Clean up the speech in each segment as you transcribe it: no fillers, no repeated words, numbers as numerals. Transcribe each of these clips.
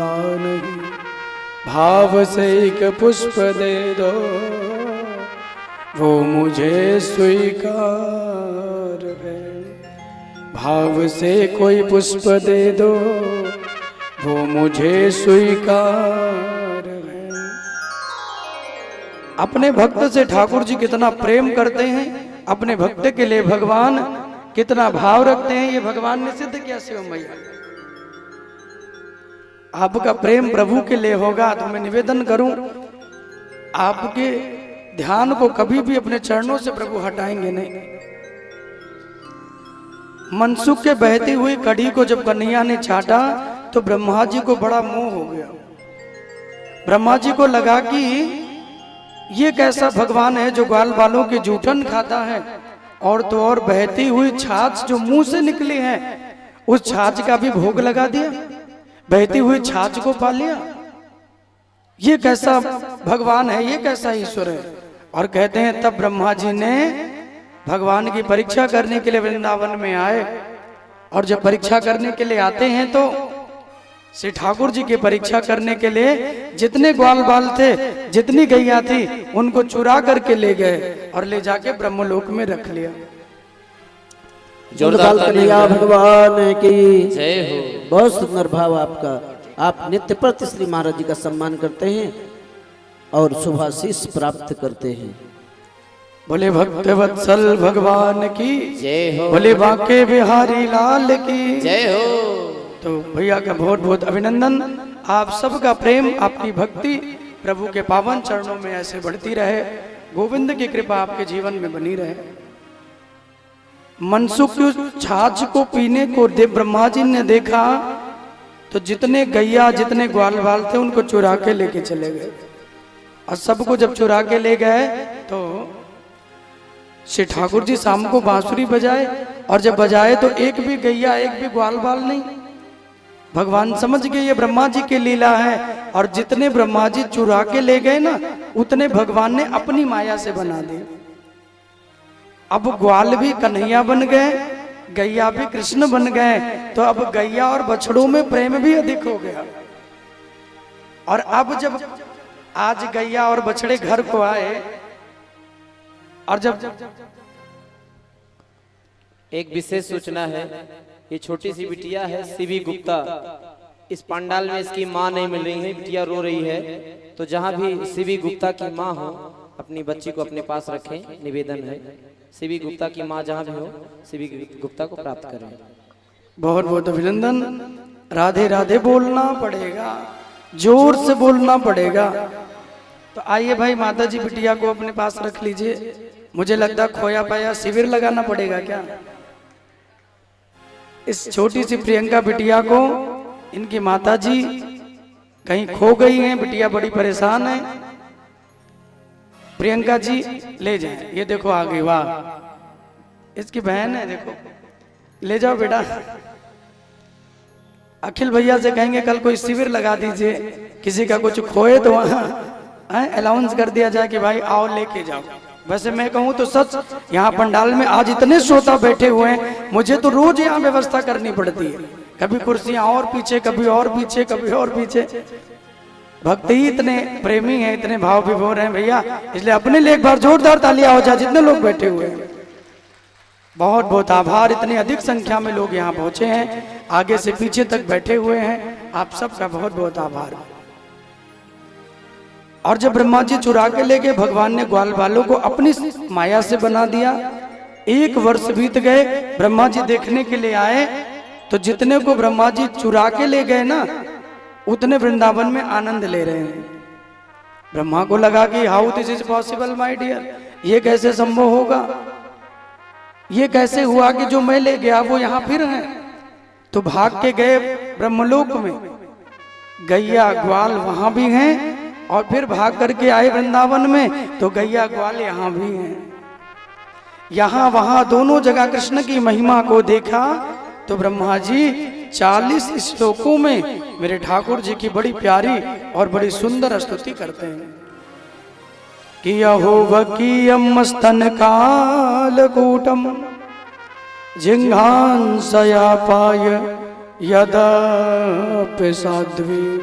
नहीं, भाव से एक पुष्प दे दो, वो मुझे स्वीकार है। भाव से कोई पुष्प दे दो, वो मुझे स्वीकार है। अपने भक्त से ठाकुर जी कितना प्रेम करते हैं, अपने भक्त के लिए भगवान कितना भाव रखते हैं, ये भगवान ने सिद्ध किया। शिव मैया, आपका प्रेम प्रभु के लिए होगा तो मैं निवेदन करूं, आपके ध्यान को कभी भी अपने चरणों से प्रभु हटाएंगे नहीं। मनसुख के बहती हुई कड़ी को जब कन्हैया ने चाटा तो ब्रह्मा जी को बड़ा मोह हो गया। ब्रह्मा जी को लगा कि ये कैसा भगवान है जो ग्वाल बालों के जूठन खाता है, और तो और बहती हुई छाछ जो मुंह से निकली है उस छाछ का भी भोग लगा दिया, बहती हुई छाछ को पा लिया। ये कैसा भगवान है, ये कैसा ईश्वर है। और कहते हैं तब ब्रह्मा जी ने भगवान की परीक्षा करने के लिए वृंदावन में आए, और जब परीक्षा करने के लिए आते हैं तो श्री ठाकुर जी की परीक्षा करने के लिए जितने ग्वाल बाल थे, जितनी गैया थी, उनको चुरा करके ले गए और ले जाके ब्रह्मलोक में रख लिया। जोरदार कन्हैया भगवान की जय हो। बहुत सुंदर भाव आपका। आप नित्य प्रति श्री महाराज जी का सम्मान करते हैं और शुभाशीष प्राप्त करते हैं। बोले भक्त वत्सल भगवान की जय हो। बोले बांके बिहारी लाल की जय हो। तो भैया का बहुत बहुत अभिनंदन। आप सबका प्रेम, आपकी भक्ति प्रभु के पावन चरणों में ऐसे बढ़ती रहे। गोविंद की कृपा आपके जीवन में बनी रहे। मनसुख की छाछ को पीने को ब्रह्मा जी ने देखा तो जितने गैया, जितने ग्वाल बाल थे, उनको चुरा के लेके चले गए। और सबको जब चुरा के ले गए तो श्री ठाकुर जी शाम को बांसुरी बजाए, और जब बजाए तो एक भी गैया, एक भी ग्वाल बाल नहीं। भगवान समझ गए ये ब्रह्मा जी की लीला है, और जितने ब्रह्मा जी चुरा के ले गए ना, उतने भगवान ने अपनी माया से बना दिए। अब ग्वाल भी कन्हैया बन गए, गैया भी कृष्ण बन गए, तो अब गैया और बछड़ों में प्रेम भी अधिक हो गया। और अब जब आज गैया और बछड़े घर को आए, और जब एक विशेष सूचना है, ये छोटी सी बिटिया है सीवी गुप्ता। इस पंडाल में इसकी माँ नहीं मिल रही है, बिटिया रो रही है। तो जहाँ भी सीवी गुप्ता की माँ हो, अपनी बच्ची को अपने पास रखें, निवेदन है। सीवी गुप्ता की माँ जहाँ भी हो, सीवी गुप्ता को प्राप्त करें। बहुत बहुत अभिनंदन। राधे राधे बोलना पड़ेगा, जोर से बोलना पड़ेगा। तो आइए भाई, माता जी बिटिया को अपने पास रख लीजिए। मुझे लगता खोया पाया शिविर लगाना पड़ेगा क्या। इस छोटी सी प्रियंका बिटिया को इनकी माता जी कहीं खो गई हैं, बिटिया बड़ी परेशान है। प्रियंका जी ले जाए, ये देखो आ गई, वाह, इसकी बहन है, देखो ले जाओ बेटा। अखिल भैया से कहेंगे कल कोई शिविर लगा दीजिए, किसी का कुछ खोए तो वहां अलाउंस कर दिया जाए कि भाई आओ लेके जाओ। वैसे मैं कहूँ तो सच, यहाँ पंडाल में आज इतने श्रोता बैठे हुए हैं, मुझे तो रोज यहाँ व्यवस्था करनी पड़ती है। कभी कुर्सियां और पीछे, कभी और पीछे, कभी और पीछे। भक्त ही इतने प्रेमी हैं, इतने भाव विभोर हैं भैया, इसलिए अपने लिए एक बार जोरदार तालियां हो जाए जितने लोग बैठे हुए हैं। बहुत बहुत आभार, इतनी अधिक संख्या में लोग यहाँ पहुंचे हैं, आगे से पीछे तक बैठे हुए हैं। आप सबका बहुत बहुत आभार। और जब ब्रह्मा जी चुरा के ले गए, भगवान ने ग्वाल बालों को अपनी माया से बना दिया। 1 वर्ष बीत गए, ब्रह्मा जी देखने के लिए आए तो जितने को ब्रह्मा जी चुरा के ले गए ना, उतने वृंदावन में आनंद ले रहे हैं। ब्रह्मा को लगा कि how this is possible my dear, ये कैसे संभव होगा, ये कैसे हुआ कि जो मैं ले गया वो यहाँ फिर है। तो भाग के गए ब्रह्मलोक में, गैया ग्वाल वहां भी हैं, और फिर भाग करके आए वृंदावन में तो गैया ग्वाल यहाँ भी हैं। यहाँ वहां दोनों जगह कृष्ण की महिमा को देखा तो ब्रह्मा जी 40 श्लोकों में मेरे ठाकुर जी की बड़ी प्यारी और बड़ी सुंदर स्तुति करते हैं कि अहोवकीयम स्तन कालकूटम जिंघांसयापाय यदापि साध्वी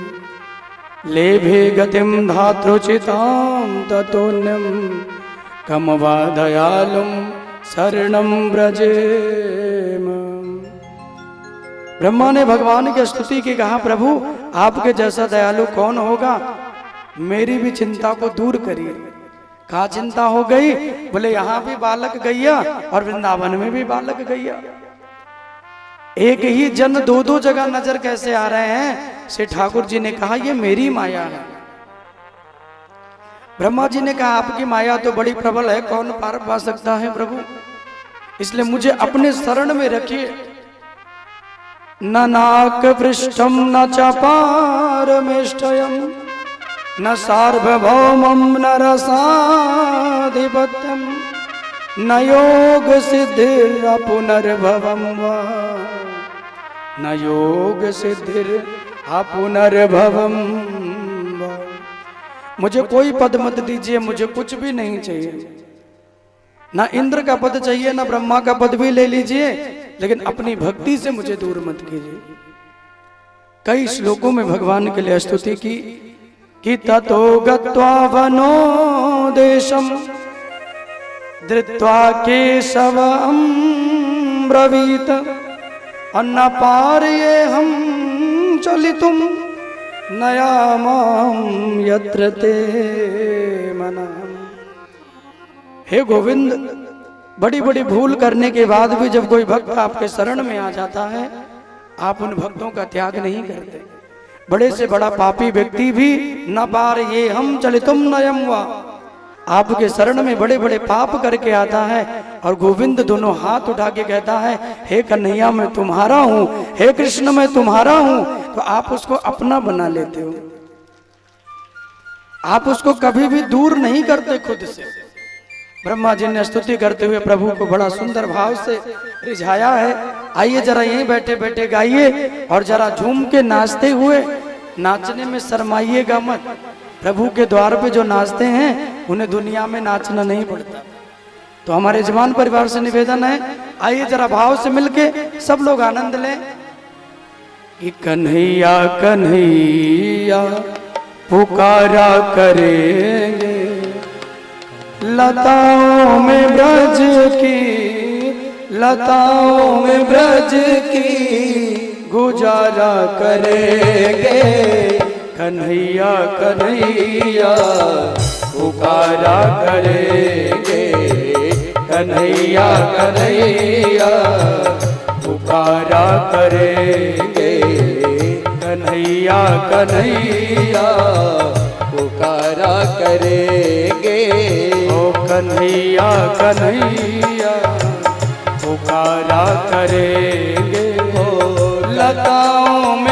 लेभे गतिम धातृचितां ततोन्यम कम वा दयालुम शरणं व्रजेम। ब्रह्मा ने भगवान की स्तुति की, कहा प्रभु आपके जैसा दयालु कौन होगा, मेरी भी चिंता को दूर करिए। कहा चिंता हो गई, बोले यहाँ भी बालक गैया और वृंदावन में भी बालक गैया, एक ही जन दो दो जगह नजर कैसे आ रहे हैं। श्री ठाकुर जी ने कहा ये मेरी माया है। ब्रह्मा जी ने कहा आपकी माया तो बड़ी प्रबल है, कौन पार पा सकता है प्रभु, इसलिए मुझे अपने शरण में रखिए। न नाक पृष्ठम न चपारमेष्टयम न सार्वभौमम न रसाधिपत्यम न योग सिद्धिर पुनर्भवम वा न योग सिद्धिर पुनर्भवम वा। मुझे कोई पद मत दीजिए, मुझे कुछ भी नहीं चाहिए, ना इंद्र का पद चाहिए ना ब्रह्मा का पद भी ले लीजिए, लेकिन अपनी भक्ति से मुझे दूर मत कीजिए। कई श्लोकों में भगवान के लिए स्तुति की कि ततो गत्वा वनो देशम धृत्वा केशवम ब्रवीत अन्न पार्ये हम चलितुम नयामाम यत्र ते मना। हे गोविंद, बड़ी बड़ी भूल करने के बाद भी जब कोई भक्त आपके शरण में आ जाता है, आप उन भक्तों का त्याग नहीं करते। बड़े से बड़ा पापी व्यक्ति भी न पार ये हम चलितुम नयम वा, आपके शरण में बड़े बड़े पाप करके आता है और गोविंद दोनों हाथ उठा के कहता है हे कन्हैया मैं तुम्हारा हूं, हे कृष्ण मैं तुम्हारा हूं, तो आप उसको अपना बना लेते हो। आप उसको कभी भी दूर नहीं करते खुद से। ब्रह्मा जी ने स्तुति करते हुए प्रभु को बड़ा सुंदर भाव से रिझाया है। आइए जरा यहीं बैठे बैठे गाइए और जरा झूम के नाचते हुए, नाचने में शर्माइएगा मत। प्रभु के द्वार पे जो नाचते हैं उन्हें दुनिया में नाचना नहीं पड़ता। तो हमारे जवान परिवार से निवेदन है, आइए जरा भाव से मिलके सब लोग आनंद लें कि कन्हैया कन्हैया पुकारा करेंगे, लताओं में ब्रज की, लताओं में ब्रज की गुजारा करेंगे। कन्हैया कन्हैया पुकारा करेंगे, कन्हैया कन्हैया पुकारा करेंगे, कन्हैया कन्हैया पुकारा करेंगे। ओ कन्हैया कन्हैया पुकारा करेंगे, ओ लताओं में